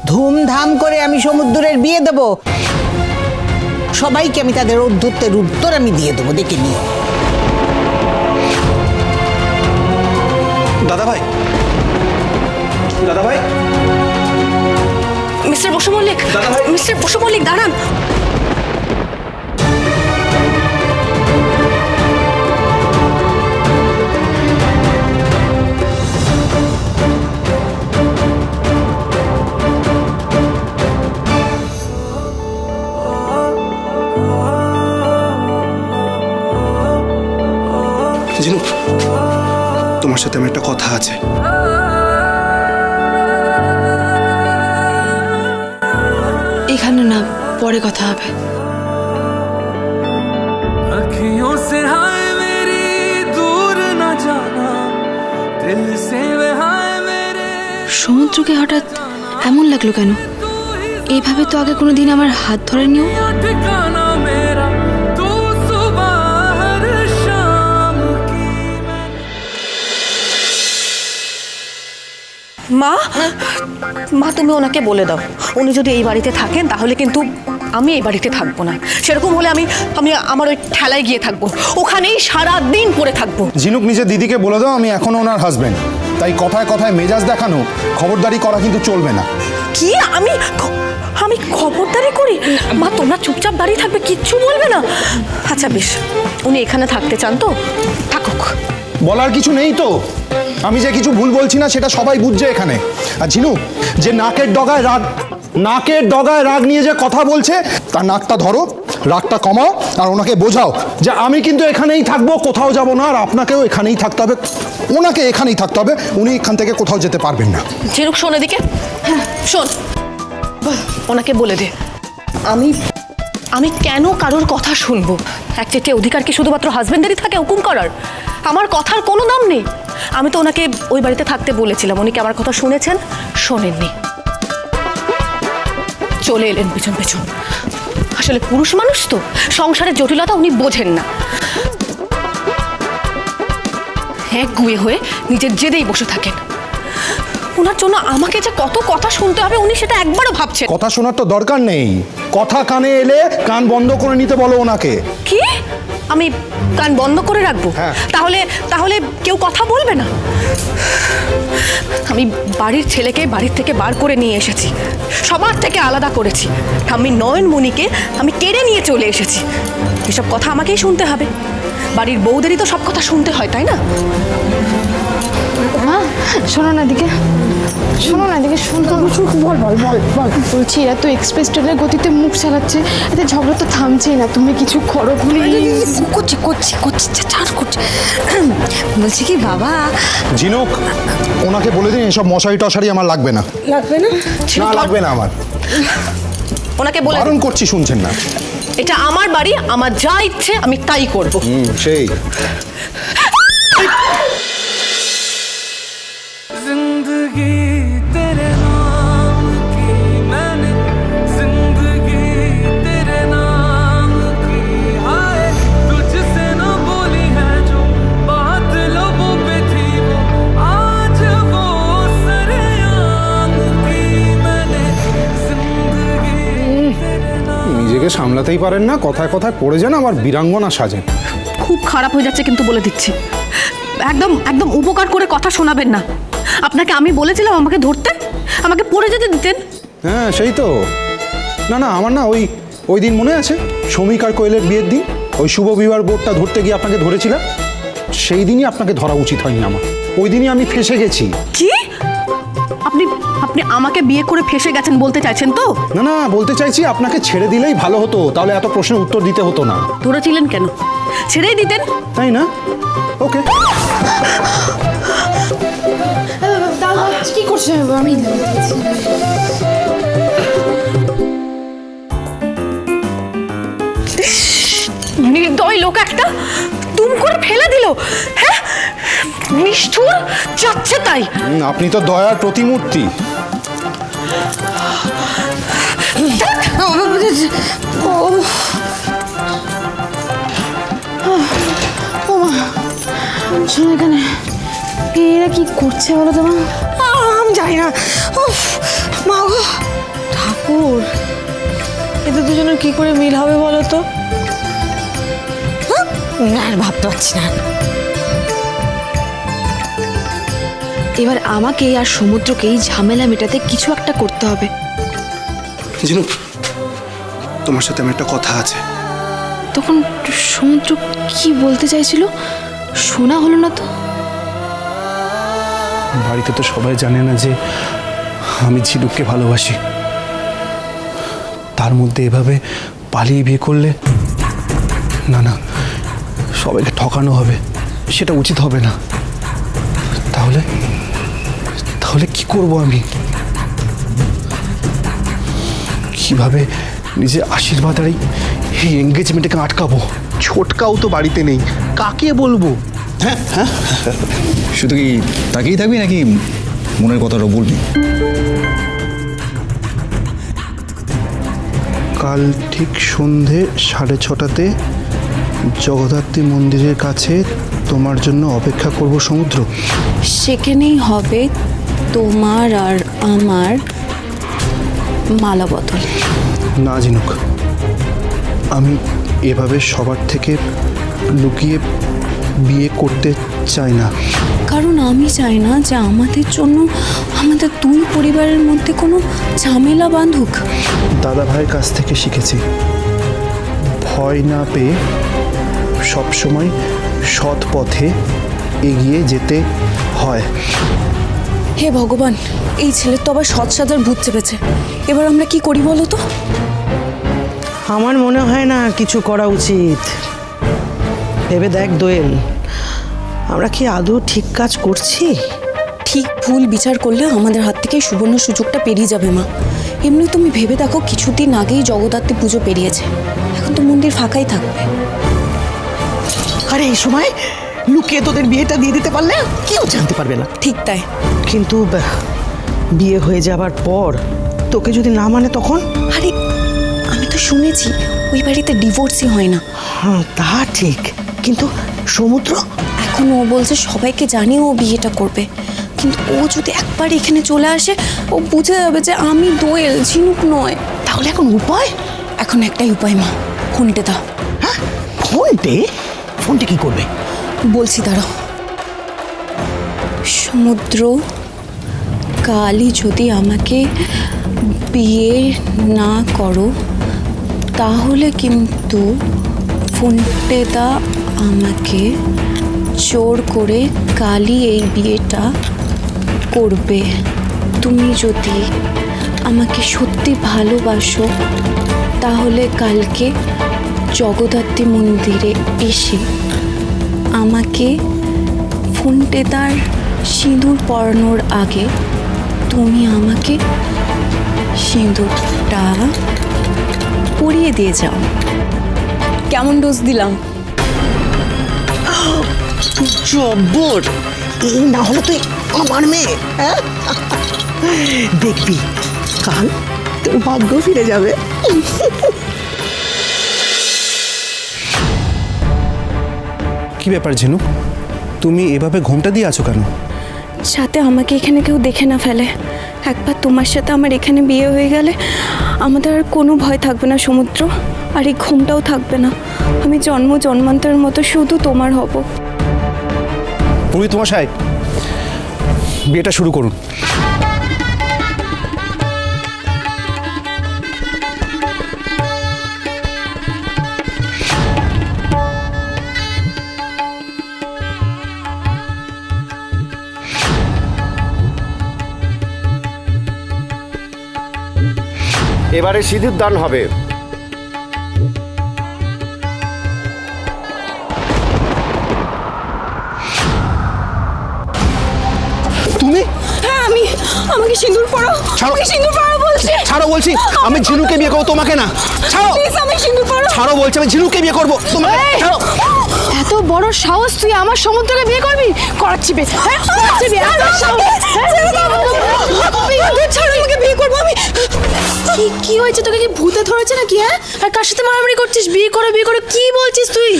ধুমধাম করে আমি সমুদ্রের বিয়ে দেব, সবাইকে আমি তাদের ঔদ্ধত্যের উত্তর আমি দিয়ে দেবো, দেখে নিও। দাদা ভাই, দাদা ভাই, মিস্টার বসু মল্লিক, মিস্টার বসু মল্লিক দাঁড়ান। জিনু, তোমার সাথে আমার একটা কথা আছে। এখানে না, পরে কথা হবে। সমুদ্রকে হঠাৎ এমন লাগলো কেন? এইভাবে তো আগে কোনোদিন আমার হাত ধরেনিও। মা, মা তুমি ওনাকে বলে দাও, উনি যদি এই বাড়িতে থাকেন তাহলে কিন্তু আমি এই বাড়িতে থাকবো না। সেরকম হলে আমি আমি আমার ওই ঠেলায় গিয়ে থাকবো, ওখানেই সারা দিন পড়ে থাকবো। ঝিনুক নিজের দিদিকে বলে দাও আমি এখনো ওনার হাজবেন্ড, তাই কথায় কথায় মেজাজ দেখানো, খবরদারি করা কিন্তু চলবে না। কি আমি আমি খবরদারি করি? মা তোমরা চুপচাপ দাঁড়িয়ে থাকবে, কিচ্ছু বলবে না? আচ্ছা বেশ, উনি এখানে থাকতে চান তো থাকুক। বলার কিছু নেই তো, আমি যে কিছু ভুল বলছি না সেটা সবাই বুঝছে এখানে। আর ঝিনুক যে নাকের ডগায় রাগ নিয়ে যে কথা বলছে, তার নাকটা ধরো, রাগটা কমাও, আর ওনাকে বোঝাও যে আমি কিন্তু এখানেই থাকবো, কোথাও যাব না, আর আপনাকেও এখানেই থাকতে হবে, ওনাকে এখানেই থাকতে হবে, উনি এখান থেকে কোথাও যেতে পারবেন না। ঝিনুক শোন এদিকে, শোন, ওনাকে বলে দে আমি কেন কারোর কথা শুনবো? এক চেটে অধিকার কি শুধুমাত্র হাজবেন্ডেরই থাকে হুকুম করার? আমার কথার কোনো দাম নেই। আমি তো ওনাকে ওই বাড়িতে থাকতে বলেছিলাম, উনি কি আমার কথা শুনেছেন? শোনেননি, চলে এলেন পেছন পেছন। আসলে পুরুষ মানুষ তো, সংসারের জটিলতা উনি বোঝেন না। এক গুয়ে হয়ে নিজের জেদেই বসে থাকেন। ওনার জন্য আমাকে যে কত কথা শুনতে হবে উনি সেটা একবারও ভাবছেন? কথা শোনার তো দরকার নেই, কথা কানে এলে কান বন্ধ করে নিতে বলো ওনাকে। কি? আমি কান বন্ধ করে রাখবো? হ্যাঁ। তাহলে কেউ কথা বলবে না? আমি বাড়ির ছেলেকে বাড়ির থেকে বার করে নিয়ে এসেছি, সবার থেকে আলাদা করেছি, আমি নয়নমণিকে আমি কেড়ে নিয়ে চলে এসেছি। এসব কথা আমাকেই শুনতে হবে? বাড়ির বউদেরই তো সব কথা শুনতে হয়, তাই না? মা শোনো না দিকে, শোনো না দিকে, শোনো। বল বল বল বল। বলছি এরা তো এক্সপ্রেস ট্রেনের গতিতে মুখ চালাচ্ছে, এতে ঝগড়া তো থামছেই না, তুমি কিছু করো প্লিজ। করছি করছি করছি ছাড় করছি। বলছি কি বাবা, ঝিনুক ওনাকে বলে দিন এসব মশারি টশারি আমার লাগবে না। লাগবে না? না লাগবে না আমার, ওনাকে বলে বারণ করছি শুনছেন না। এটা আমার বাড়ি, আমার যা ইচ্ছে আমি তাই করব। সেই जिंदगी तेरे नाम की मैंने, जिंदगी तेरे नाम की, हाय तुझसे न बोली है जो बात लबों पे थी वो आज वो सरेआम की मैंने, जिंदगी तेरे नाम। নিজেকে সামলাতেই পারেন না, কথায় কথায় পড়ে যান আবার বীরাঙ্গনা সাজেন। খুব খারাপ হয়ে যাচ্ছে কিন্তু বলে দিচ্ছি, একদম একদম উপকার করে কথা শোনাবেন না। আপনাকে আমি বলেছিলাম আমাকে ধরতে, আমাকে পড়ে যেতে দিতেন। হ্যাঁ সেই তো। না না আমার না ওই দিন মনে আছে, শ্রমিক আর কোয়েলের বিয়ের দিন, ওই শুভ বিবাহ বোর্ডটা ধরতে গিয়ে আপনাকে ধরেছিলাম, সেই দিনই আপনাকে ধরা উচিত হয়নি আমার, ওই দিনই আমি ফেঁসে গেছি। কি? আপনি আপনি আমাকে বিয়ে করে ফেঁসে গেছেন বলতে চাইছেন তো? না না বলতে চাইছি আপনাকে ছেড়ে দিলেই ভালো হতো, তাহলে এত প্রশ্নের উত্তর দিতে হতো না। ধরেছিলেন কেন? ছেড়েই দিতেন। তাই না? ওকে। কি করছে? আমি নির্দয় লোক একটা, তুম করে ফেলে দিল। হ্যাঁ, নিষ্ঠুর, যাচ্ছে তাই। আপনি তো দয়ার প্রতিমূর্তি। এখানে এরা কি করছে বলো তো? আমি জানি না। উফ মা গো, কি করে মিল হবে বলো তো? না, আর ভাবতে পারছি না। এবার আমাকে আর সমুদ্রকে এই ঝামেলা মেটাতে কিছু একটা করতে হবে। জিনু, তোমার সাথে আমার একটা কথা আছে। তখন সমুদ্র কি বলতে চাইছিল শোনা হলো না তো। বাড়িতে তো সবাই জানে না যে আমি ঝিনুককে ভালোবাসি। তার মধ্যে এভাবে পালিয়ে বিয়ে করলে না না, সবাইকে ঠকানো হবে, সেটা উচিত হবে না। তাহলে তাহলে কি করব আমি? কিভাবে নিজের আশীর্বাদ আর এই এঙ্গেজমেন্টকে আটকাবো? ছোটকাও তো বাড়িতে নেই, কাকে বলবো? শুধু কি তাকিয়ে থাকবি নাকি মনের কথাটা বলবি? কাল ঠিক সন্ধে 6:30টাতে জগদ্ধাত্রী মন্দিরের কাছে তোমার জন্য অপেক্ষা করব সমুদ্র। সেখানেই হবে তোমার আর আমার মালা বদল। না জিনুক, আমি এভাবে সবার থেকে লুকিয়ে বিয়ে করতে চাই না। কারণ আমি চাই না যে আমাদের জন্য আমাদের দুই পরিবারের মধ্যে কোনো ঝামেলা বাঁধুক। দাদা ভাইয়ের কাছ থেকে শিখেছি, ভয় না পেয়ে সবসময় সৎ পথে এগিয়ে যেতে হয়। হে ভগবান, এই ছেলের তো আবার সৎ সাজার ভূত চেপেছে। এবার আমরা কি করি বলো তো? আমার মনে হয় না কিছু করা উচিত। ভেবে দেখ দোয়েল, আমরা কি আদৌ ঠিক কাজ করছি? ঠিক ভুল বিচার করলে আমাদের হাত থেকে সুবর্ণ সুযোগটা পেরিয়ে যাবে মা। এমনি তুমি ভেবে দেখো, কিছুদিন আগেই জগদ্ধাত্রী পুজো পেরিয়েছে, এখন তো মন্দির ফাঁকাই থাকবে। আরে এই সময় লুকিয়ে তোদের বিয়েটা দিয়ে দিতে পারলে কেউ জানতে পারবে না। ঠিক তাই। কিন্তু বিয়ে হয়ে যাবার পর তোকে যদি না মানে তখন? আরে আমি তো শুনেছি ওই বাড়িতে ডিভোর্সই হয় না। হ্যাঁ, তা ঠিক, কিন্তু সমুদ্র এখন ও বলছে সবাইকে জানিয়ে ও বিয়েটা করবে, কিন্তু ও যদি একবার এখানে চলে আসে ও বুঝে যাবে যে আমি দোয়েল, ঝিনুক নয়। তাহলে এখন উপায়? এখন একটাই উপায় মা, ফোনটে দাও। হ্যাঁ, ফোনটে? ফোনটে কি করবে? বলছি দাঁড়াও। সমুদ্র, কালই যদি আমাকে বিয়ে না করো তাহলে কিন্তু ফোনটেদা আমাকে জোর করে কালই এই বিয়েটা করবে। তুমি যদি আমাকে সত্যি ভালোবাসো তাহলে কালকে জগদ্ধাত্রী মন্দিরে এসে আমাকে ফোনটেদার সিঁদুর পরানোর আগে তুমি আমাকে সিঁদুরটা পরিয়ে দিয়ে যাও। কেমন ডোজ দিলাম? জব্বর! এই না হলে তুই আমার মেয়ে। হ্যাঁ, দেখবি কাল তোর ভাগ্য ফিরে যাবে। কি ব্যাপার ঝিনু, তুমি এভাবে ঘোমটা দিয়ে আছো কেন? সাথে আমাকে এখানে কেউ দেখে না ফেলে। একবার তোমার সাথে আমার এখানে বিয়ে হয়ে গেলে আমাদের আর কোনো ভয় থাকবে না সমুদ্র, আর এই ঘুমটাও থাকবে না। আমি জন্ম জন্মান্তরের মতো শুধু তোমার হব। পুরোহিত মশাই, বিয়েটা শুরু করুন। এবারে সিঁদুর দান হবে। তুমি? হ্যাঁ আমি, আমাকে সিঁদুর পরাও। ছাড়ো। আমাকে সিঁদুর পরাও বলছি। ছাড়ো বলছি, আমি ঝিনুকে বিয়ে করবো, তোমাকে না। ছাড়ো। প্লিজ আমাকে সিঁদুর পরাও। ছাড়ো বলছি, আমি ঝিনুকে বিয়ে করবো, তোমাকে। ছাড়ো। এত বড় সাহস তুই আমার সমুদ্রকে বিয়ে করবি? করাচ্ছি বে, হ্যাঁ করাচ্ছি বে, এত সাহস। ছাড়ো আমাকে, বিয়ে করবো আমি। কি হয়েছে তোকে? কি ভূতে ধরেছে নাকি? হ্যাঁ, আর কার সাথে মারামারি করছিস? বিয়ে করে কি বলছিস তুই?